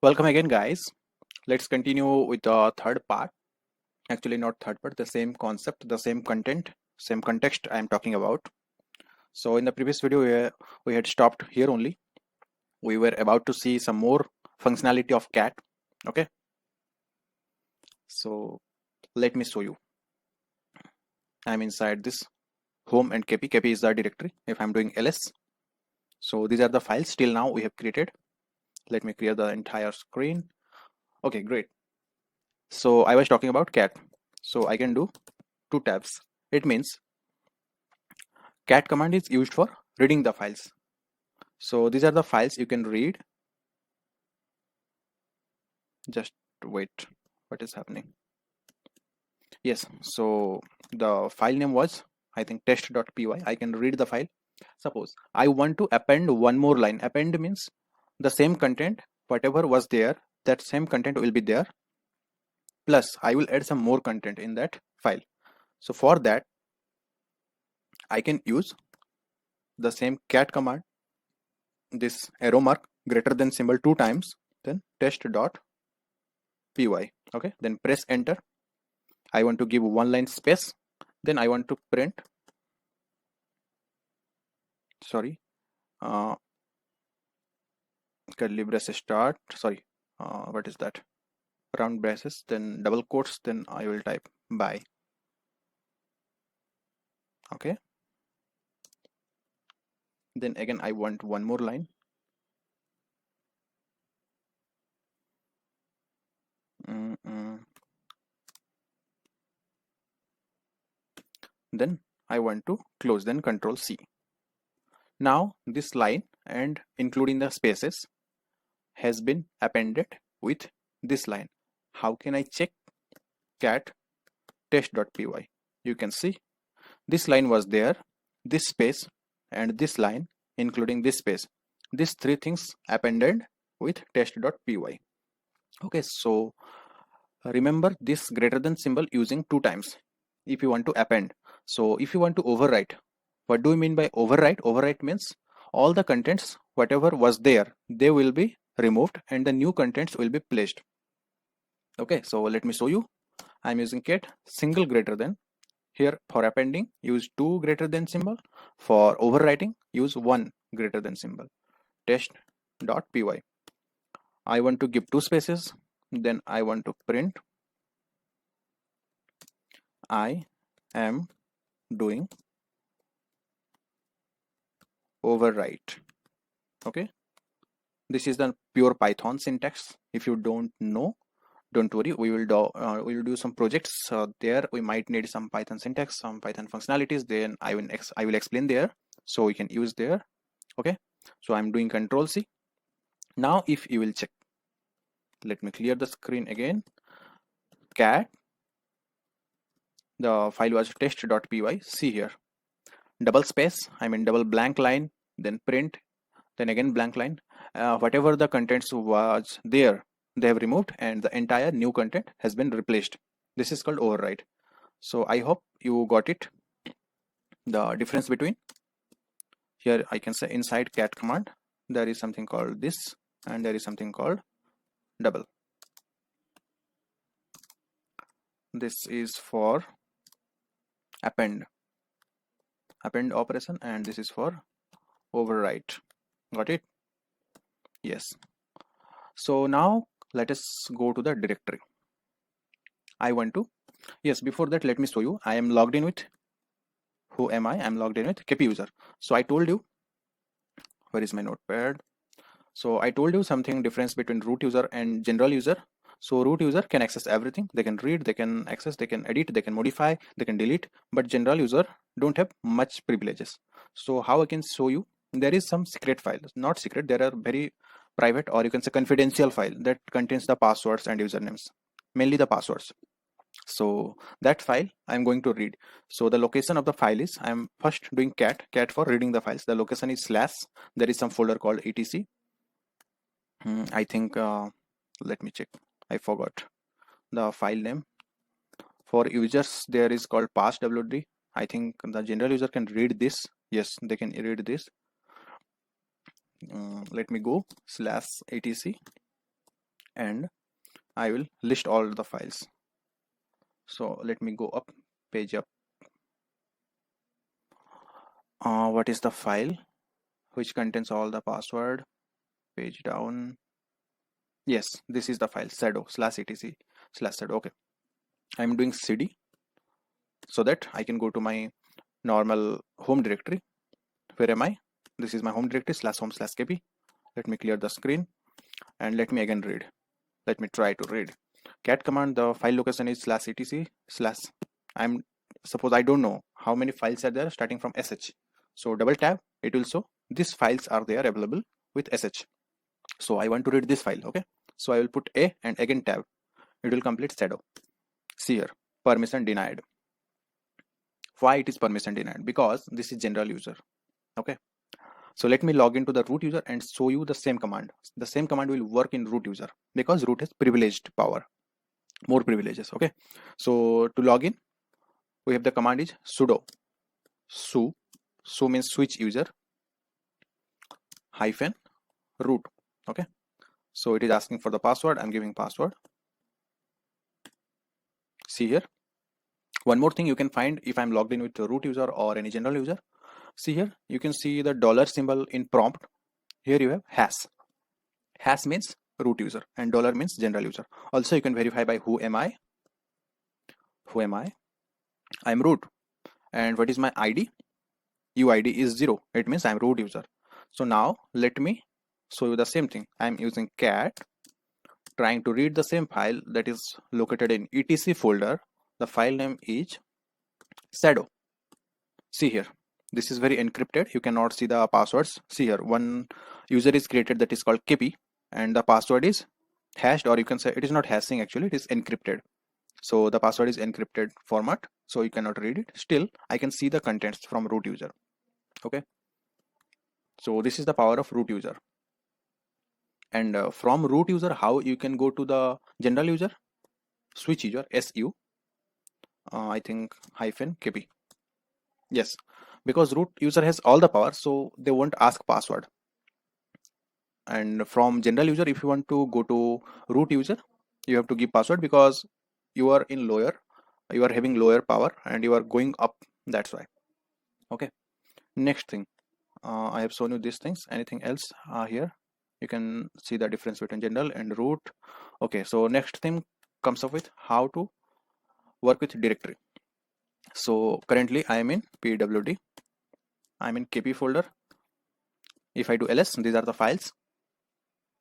Welcome again, guys. Let's continue with the third part. Actually, not third part, the same concept, the same content, same context I am talking about. So, in the previous video, we had stopped here only. We were about to see some more functionality of cat. Okay. So, let me show you. I'm inside this home and kp. Kp is the directory. If I'm doing ls, so these are the files till now we have created. Let me clear the entire screen. Okay, great. So, I was talking about cat. So, I can do two tabs. It means cat command is used for reading the files. So these are the files you can read. Just wait, what is happening? Yes, so the file name was, I think, test.py. I can read the file. Suppose I want to append one more line. Append means the same content, whatever was there, that same content will be there. Plus, I will add some more content in that file. So for that, I can use the same cat command, this arrow mark greater than symbol 2 times, then test.py. Okay, then press enter. I want to give one line space, then I want to print, sorry, curly braces start, sorry, what is that, round braces, then double quotes, then I will type by. Okay, then again I want one more line. Then I want to close, then Control C. Now this line and including the spaces has been appended with this line. How can I check? Cat test.py. You can see this line was there, this space and this line including this space. These three things appended with test.py. Okay, so remember this greater than symbol using 2 times if you want to append. So if you want to overwrite, what do we mean by overwrite? Overwrite means all the contents whatever was there, they will be removed and the new contents will be placed. Okay, so let me show you. I'm using cat single greater than. Here for appending use 2 greater than symbol. For overwriting use 1 greater than symbol. Test.py. I want to give 2 spaces. Then I want to print I am doing overwrite. Okay, this is the pure Python syntax. If you don't know, don't worry, we will do some projects there. We might need some Python syntax, some Python functionalities, then I will explain there, so we can use there. Okay, so I'm doing Control C. Now if you will check, let me clear the screen again. Cat, the file was test.py. See here, double space, I mean double blank line, then print, then again blank line. Whatever the contents was there, they have removed and the entire new content has been replaced. This is called override. So I hope you got it. The difference between here, I can say inside cat command there is something called this and there is something called double. This is for append operation and this is for overwrite. Got it? Yes. So now let us go to the directory. I want to, yes, before that let me show you. I am logged in with, who am I? I'm logged in with kp user. So I told you, where is my notepad? So I told you something difference between root user and general user. So root user can access everything. They can read, they can access, they can edit, they can modify, they can delete, but general user don't have much privileges. So how I can show you? There is some secret files, not secret, there are very private or you can say confidential file that contains the passwords and usernames, mainly the passwords. So that file I'm going to read. So the location of the file is, I'm first doing cat for reading the files. The location is slash, there is some folder called etc. I think let me check, I forgot the file name. For users there is called passwd. I think the general user can read this. Yes, they can read this. Let me go slash etc. and I will list all the files. So let me go up, page up. What is the file which contains all the password? Page down. Yes, this is the file sudo/etc/sudo. Okay, I'm doing cd so that I can go to my normal home directory. Where am I? This is my home directory /home/kp. Let me clear the screen and let me again read. Let me try to read. Cat command, the file location is /etc/ I'm suppose I don't know how many files are there starting from sh. So double tab, it will show these files are there available with sh. So I want to read this file. Okay, so I will put a and again tab. It will complete sudo. See here, permission denied. Why it is permission denied? Because this is general user. Okay, so let me log into the root user and show you the same command. The same command will work in root user because root has privileged power, more privileges. Okay, so to log in, we have the command is sudo su means switch user hyphen root. Okay, so it is asking for the password. I'm giving password. See here, one more thing you can find if I'm logged in with the root user or any general user. See here, you can see the dollar symbol in prompt. Here you have hash means root user and dollar means general user. Also you can verify by who am I. I'm root. And what is my id? uid is 0. It means I'm root user. So now let me show you the same thing. I'm using cat, trying to read the same file that is located in etc folder. The file name is sudo. See here, this is very encrypted. You cannot see the passwords. See here, one user is created that is called kp and the password is hashed, or you can say it is not hashing, actually it is encrypted. So the password is encrypted format, so you cannot read it. Still I can see the contents from root user. Okay, so this is the power of root user. And from root user, how you can go to the general user? Switch user, su I think hyphen kp. Yes, because root user has all the power, so they won't ask password. And from general user, if you want to go to root user, you have to give password because you are having lower power and you are going up, that's why. Okay, next thing, I have shown you these things. Anything else here? You can see the difference between general and root. Okay, so next thing comes up with how to work with directory. So currently I am in pwd, I'm in kp folder. If I do ls, these are the files.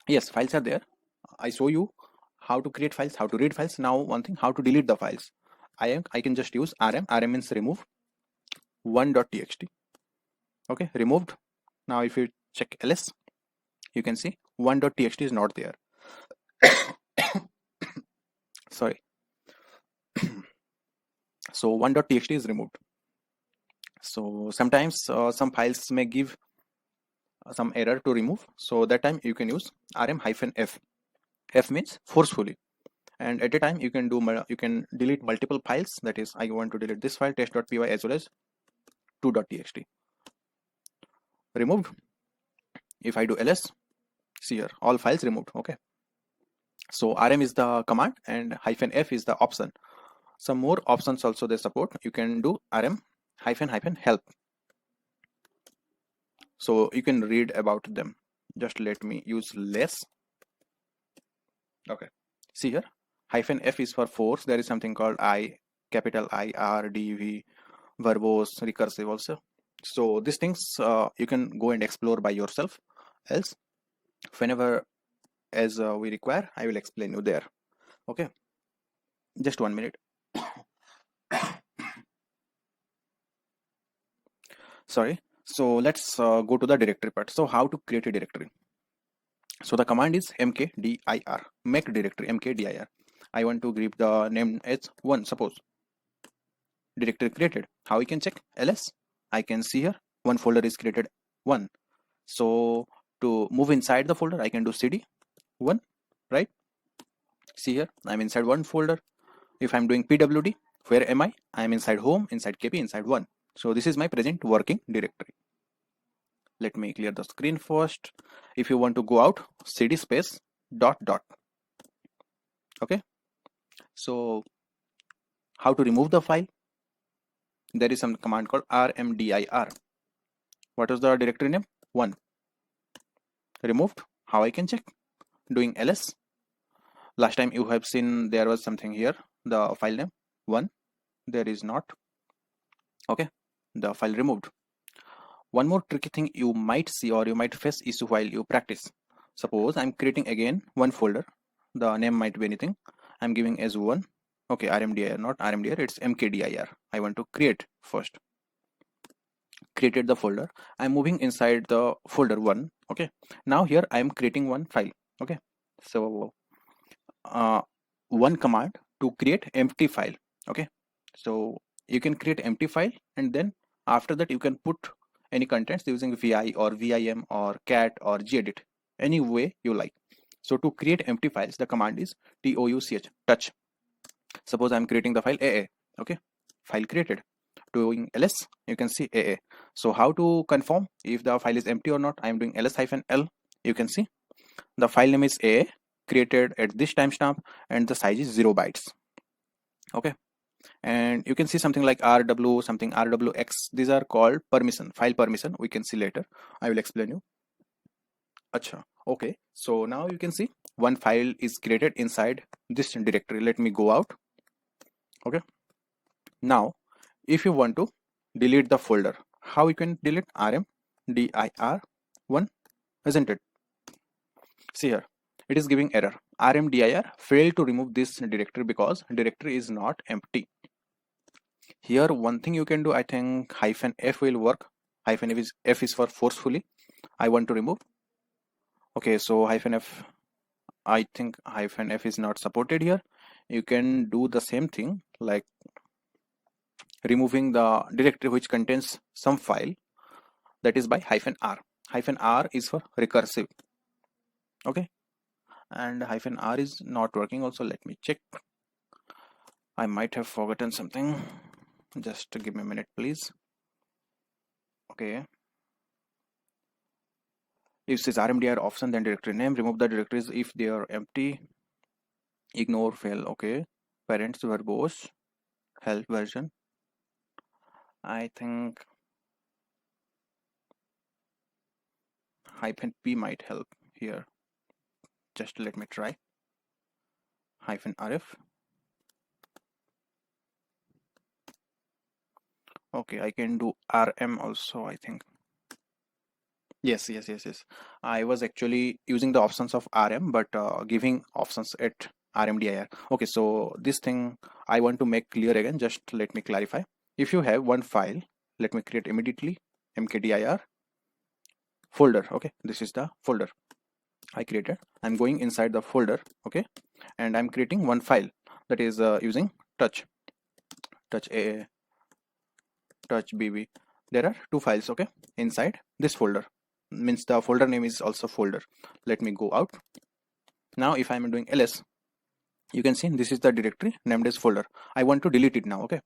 Yes, files are there. I show you how to create files, how to read files. Now one thing, how to delete the files. I can just use rm means remove 1.txt. okay, removed. Now if you check ls, you can see 1.txt is not there. Sorry. So 1.txt is removed. So sometimes some files may give some error to remove, so that time you can use rm-f. F means forcefully, and at a time you can delete multiple files. That is, I want to delete this file test.py as well as 2.txt. Removed. If I do ls, see here, all files removed. Okay, so rm is the command and -f is the option. Some more options also they support. You can do rm -help, so you can read about them. Just let me use less. Okay, see here, -f is for force. There is something called capital I R D V, verbose, recursive also. So these things you can go and explore by yourself. Else, whenever as we require, I will explain you there. Okay, just 1 minute. Sorry. So let's go to the directory part. So how to create a directory? So the command is mkdir, make directory, mkdir. I want to give the name as 1, suppose. Directory created. How we can check? ls. I can see here one folder is created 1. So to move inside the folder, I can do cd 1, right? See here, I'm inside one folder. If I'm doing pwd, where am I? I'm inside home, inside kp, inside 1. So this is my present working directory. Let me clear the screen first. If you want to go out, cd space ... Okay, so how to remove the file? There is some command called rmdir. What was the directory name? 1. Removed. How I can check? Doing ls. Last time you have seen there was something here, the file name 1. There is not. Okay, the file removed. One more tricky thing you might see or you might face issue while you practice. Suppose I'm creating again one folder. The name might be anything. I'm giving as 1. Okay, rmdir, not rmdir, it's mkdir. I want to create first. Created the folder. I'm moving inside the folder 1. Okay, now here I'm creating one file. Okay, so one command to create empty file. Okay, so you can create empty file, and then after that you can put any contents using vi or vim or cat or gedit, any way you like. So to create empty files, the command is touch, touch. Suppose I'm creating the file aa. Okay, file created. Doing ls, you can see aa. So how to confirm if the file is empty or not? I'm doing ls-l. You can see the file name is aa, created at this timestamp, and the size is 0 bytes. Okay, and you can see something like rw, something rwx. These are called permission, file permission. We can see later. I will explain you. Acha. Okay, so now you can see one file is created inside this directory. Let me go out. Okay, now if you want to delete the folder, how you can delete? rmdir1, isn't it? See here, it is giving error. rmdir failed to remove this directory because directory is not empty. Here one thing you can do, I think -f will work. F is for forcefully. I want to remove. Okay, so -f, I think -f is not supported here. You can do the same thing like removing the directory which contains some file, that is by -r. -r is for recursive. Okay, and -r is not working also. Let me check. I might have forgotten something. Just give me a minute, please. Okay, if this rmdir option, then directory name, remove the directories if they are empty, ignore fail. Okay, parents verbose, help version. I think -p might help here. Just let me try. -rf. Okay, I can do rm also, I think. Yes. I was actually using the options of rm, but giving options at rmdir. Okay, so this thing I want to make clear again. Just let me clarify. If you have one file, let me create immediately mkdir folder. Okay, this is the folder I created. I'm going inside the folder. Okay, and I'm creating one file that is using touch a, touch bb. There are two files. Okay, inside this folder, means the folder name is also folder. Let me go out. Now if I'm doing ls, you can see this is the directory named as folder. I want to delete it now. Okay,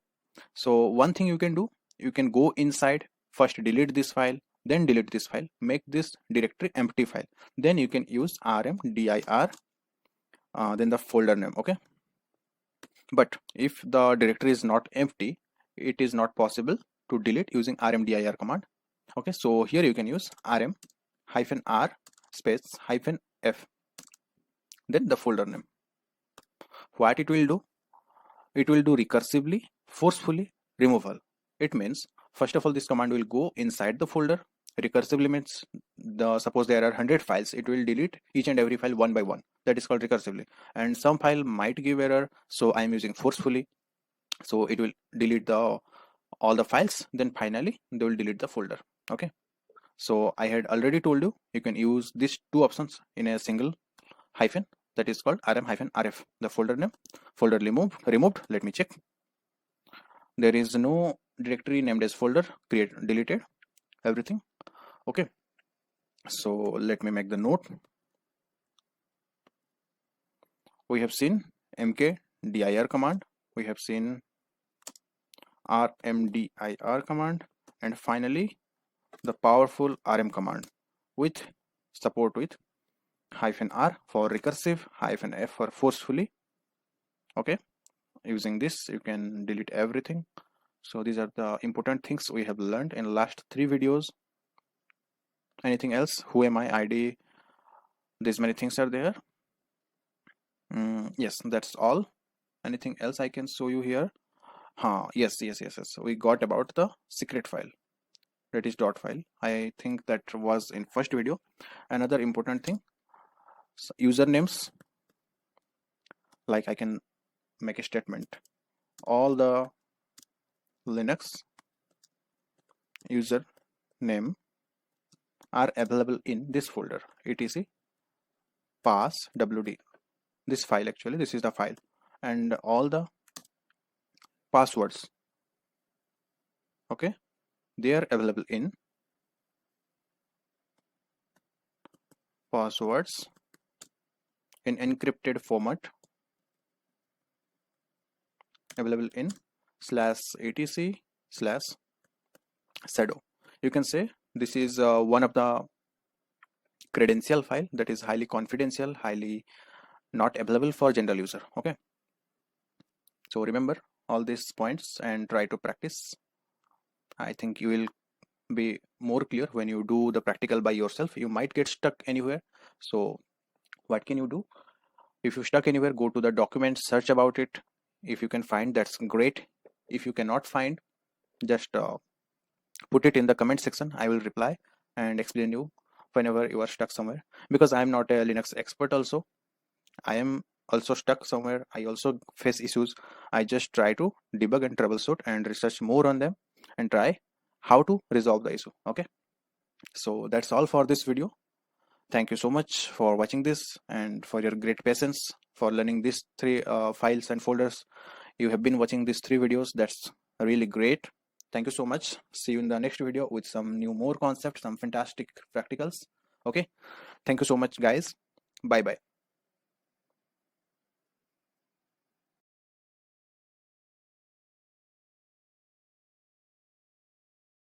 so one thing you can do, you can go inside, first delete this file, then delete this file, make this directory empty file, then you can use rmdir, then the folder name. Okay, but if the directory is not empty, it is not possible to delete using rmdir command. Okay, so here you can use rm-r space -f, then the folder name. What it will do? It will do recursively, forcefully removal. It means first of all this command will go inside the folder. Recursively means suppose there are 100 files, it will delete each and every file one by one. That is called recursively. And some file might give error, so I am using forcefully. So it will delete all the files, then finally they will delete the folder. Okay, so I had already told you can use these two options in a single hyphen, that is called rm-rf. The folder name, folder removed. Let me check. There is no directory named as folder, deleted everything. Okay, so let me make the note. We have seen mkdir command, we have seen rmdir command, and finally the powerful rm command with support with -r for recursive, -f for forcefully, Okay, using this you can delete everything. So these are the important things we have learned in last 3 videos. Anything else? Who am I? ID. These many things are there. Yes, that's all. Anything else I can show you here? Yes. We got about the secret file, that is dot file. I think that was in first video. Another important thing, usernames. Like I can make a statement. All the Linux user name are available in this folder, etc passwd. This file, actually this is the file, and all the passwords, okay, they are available in passwords in encrypted format, available in /etc/sudo. You can say this is one of the credential file that is highly confidential, highly not available for general user. Okay, so remember all these points and try to practice. I think you will be more clear when you do the practical by yourself. You might get stuck anywhere, so what can you do? If you stuck anywhere, go to the document, search about it. If you can find, that's great. If you cannot find, just put it in the comment section. I will reply and explain you whenever you are stuck somewhere, because I am not a Linux expert. Also, I am also stuck somewhere. I also face issues. I just try to debug and troubleshoot and research more on them and try how to resolve the issue. Okay, so that's all for this video. Thank you so much for watching this and for your great patience for learning these 3 files and folders. You have been watching these 3 videos. That's really great. Thank you so much. See you in the next video with some new more concepts, some fantastic practicals. Okay, thank you so much guys. Bye bye.